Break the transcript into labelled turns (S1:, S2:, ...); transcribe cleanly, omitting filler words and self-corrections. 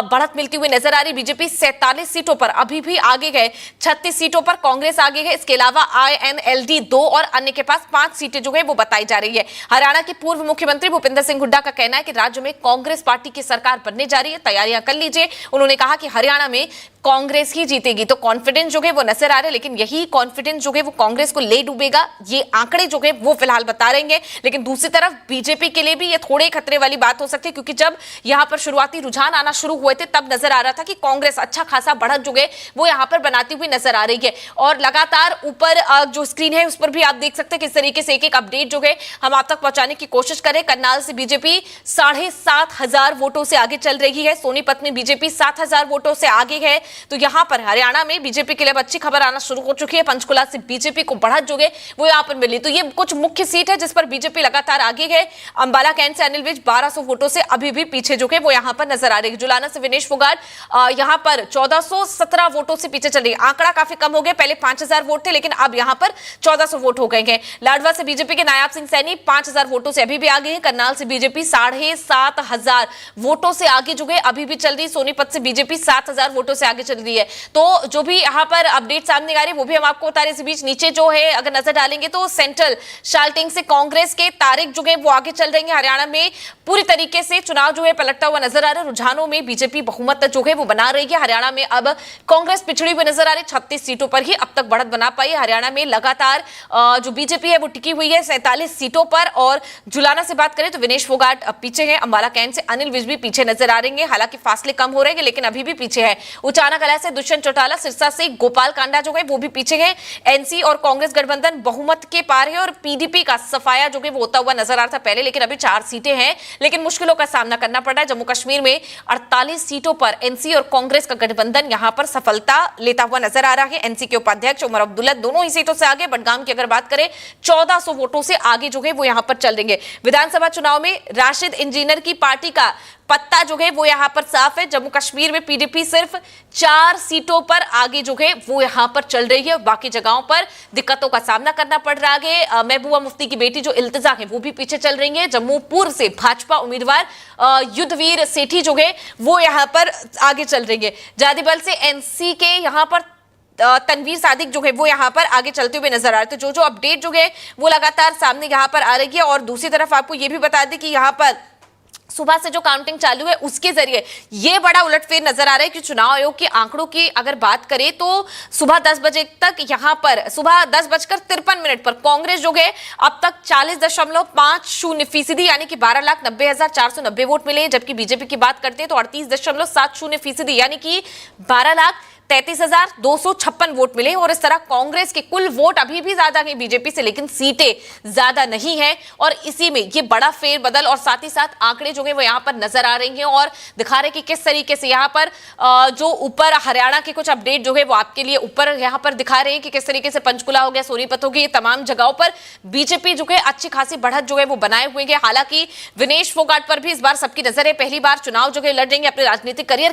S1: बढ़त मिलती हुई नजर आ रही। बीजेपी 47 सीटों पर अभी भी आगे है, 36 सीटों पर कांग्रेस आगे है। इसके अलावा INLD 2 और अन्य के पास 5 सीटें जो है वो बताई जा रही है। हरियाणा के पूर्व मुख्यमंत्री भूपेंद्र सिंह हुड्डा का कहना है कि राज्य में कांग्रेस पार्टी की सरकार बनने जा रही है, तैयारियां कर लीजिए। उन्होंने कहा कि हरियाणा में कांग्रेस ही जीतेगी, तो कॉन्फिडेंस जो है वो नजर आ रहा है, लेकिन यही कॉन्फिडेंस जो है वो कांग्रेस को ले डूबेगा, ये आंकड़े जो है वो फिलहाल बता रहे हैं। लेकिन दूसरी तरफ बीजेपी के लिए भी ये थोड़े खतरे वाली बात हो सकती है, क्योंकि जब यहां पर शुरुआती रुझान आना शुरू हुए थे तब नजर आ रहा था कि कांग्रेस अच्छा खासा बढ़त जो है वो यहां पर बनाती हुई नजर आ रही है। और लगातार ऊपर जो स्क्रीन है उस पर भी आप देख सकते हैं किस तरीके से एक एक अपडेट जो है हम आप तक पहुंचाने की कोशिश करें। करनाल से बीजेपी 7,500 वोटों से आगे चल रही है, सोनीपत में बीजेपी 7,000 वोटों से आगे है। तो यहां पर हरियाणा में बीजेपी के लिए अच्छी खबर आना शुरू हो चुकी है। पंचकुला से बीजेपी को बढ़त जो है वो यहां पर मिली। तो ये कुछ मुख्य सीट है जिस पर बीजेपी लगातार आगे है। अंबाला कैंट से अनिल विज 1200 वोटों से अभी भी पीछे जो है वो यहां पर नजर आ रही है। जुलाना से विनेश फोगाट यहां पर 1417 वोटों से पीछे चल रही है। आंकड़ा काफी कम हो गया, पहले 5000 वोट थे लेकिन अब यहां पर 1400 वोट हो गए हैं। लाडवा से बीजेपी के नायाब सिंह सैनी 5000 वोटों से अभी भी आगे है। करनाल से बीजेपी 7,500 वोटों से आगे जो है अभी भी चल रही है। सोनीपत से बीजेपी 7,000 वोटों से आगे चल रही है। तो जो भी यहां पर अपडेट सामने आ रही है वो भी हम आपको बता रहे हैं। इस बीच नीचे जो है अगर नजर डालेंगे तो सेंट्रल शाल्टिंग से कांग्रेस के तारिक जो है वो आगे चल रही है। हरियाणा में पूरी तरीके से चुनाव जो है पलटता हुआ नजर आ रहा है। रुझानों में बीजेपी बहुमत जो है वो बना रही है। हरियाणा में अब कांग्रेस पिछड़ी हुई नजर आ रही है, 36 सीटों पर ही अब तक बढ़त बना पाई है। हरियाणा में लगातार जो बीजेपी है वो टिकी हुई है 47 सीटों पर। और जुलाना से बात करें तो विनेश फोगाट पीछे है, अंबाला कैंट से अनिल विज भी पीछे नजर आ रहे हैं। हालांकि फासले कम हो रहे हैं लेकिन अभी भी पीछे है। उचाना कला से दुष्यंत चौटाला, सिरसा से गोपाल कांडा जो है वो भी पीछे है। एनसी और कांग्रेस गठबंधन बहुमत के पार है और पीडीपी का सफाया जो है वो होता हुआ नजर आ रहा था पहले, लेकिन अभी 4 सीटें हैं लेकिन मुश्किलों का सामना करना पड़ रहा है। जम्मू कश्मीर में 48 सीटों पर एनसी और कांग्रेस का गठबंधन यहां पर सफलता लेता हुआ नजर आ रहा है। एनसी के उपाध्यक्ष उमर अब्दुल्ला दोनों ही सीटों से आगे। बडगाम की अगर बात करें 1400 वोटों से आगे जो है वो यहां पर चल रही है। विधानसभा चुनाव में राशिद इंजीनियर की पार्टी का पत्ता जो है वो यहां पर साफ है। जम्मू कश्मीर में पीडीपी सिर्फ 4 सीटों पर आगे जो है वो यहां पर चल रही है। बाकी जगहों पर दिक्कतों का सामना करना पड़ रहा है। महबूबा मुफ्ती की बेटी जो इल्तिजा है वो भी पीछे चल रही है। जम्मू पूर्व से भाजपा उम्मीदवार युद्धवीर सेठी जो है वो यहां पर आगे चल रही है। जादिबल से एनसी के यहां पर तनवीर सादिक जो है वो यहां पर आगे चलते हुए नजर आ रहे। तो जो अपडेट जो है वो लगातार सामने यहां पर आ रही है। और दूसरी तरफ आपको ये भी बता दें कि यहां पर सुबह से जो काउंटिंग चालू है उसके जरिए ये बड़ा उलटफेर नजर आ रहा है कि चुनाव आयोग के आंकड़ों की अगर बात करें तो सुबह 10 बजे तक यहां पर सुबह 10:53 पर कांग्रेस जो है अब तक 40.50% यानी कि 12,90,490 वोट मिले। जबकि बीजेपी की बात करते हैं तो 38.70% यानी कि 12,33,256 वोट मिले। और इस तरह कांग्रेस के कुल वोट अभी भी ज्यादा हैं बीजेपी से, लेकिन सीटें ज्यादा नहीं है। और इसी में ये बड़ा फेरबदल और साथ ही साथ आंकड़े जो है वो यहां पर नजर आ रही हैं और दिखा रहे कि किस तरीके से यहां पर जो ऊपर हरियाणा के कुछ अपडेट जो है वो आपके लिए ऊपर यहां पर दिखा रहे हैं कि किस तरीके से पंचकुला हो गया, सोनीपत हो गई, ये तमाम जगहों पर बीजेपी जो है अच्छी खासी बढ़त जो है वो बनाए हुए हैं। हालांकि विनेश फोगाट पर भी इस बार सबकी नजर है, पहली बार चुनाव जो है लड़ रही है अपने राजनीतिक करियर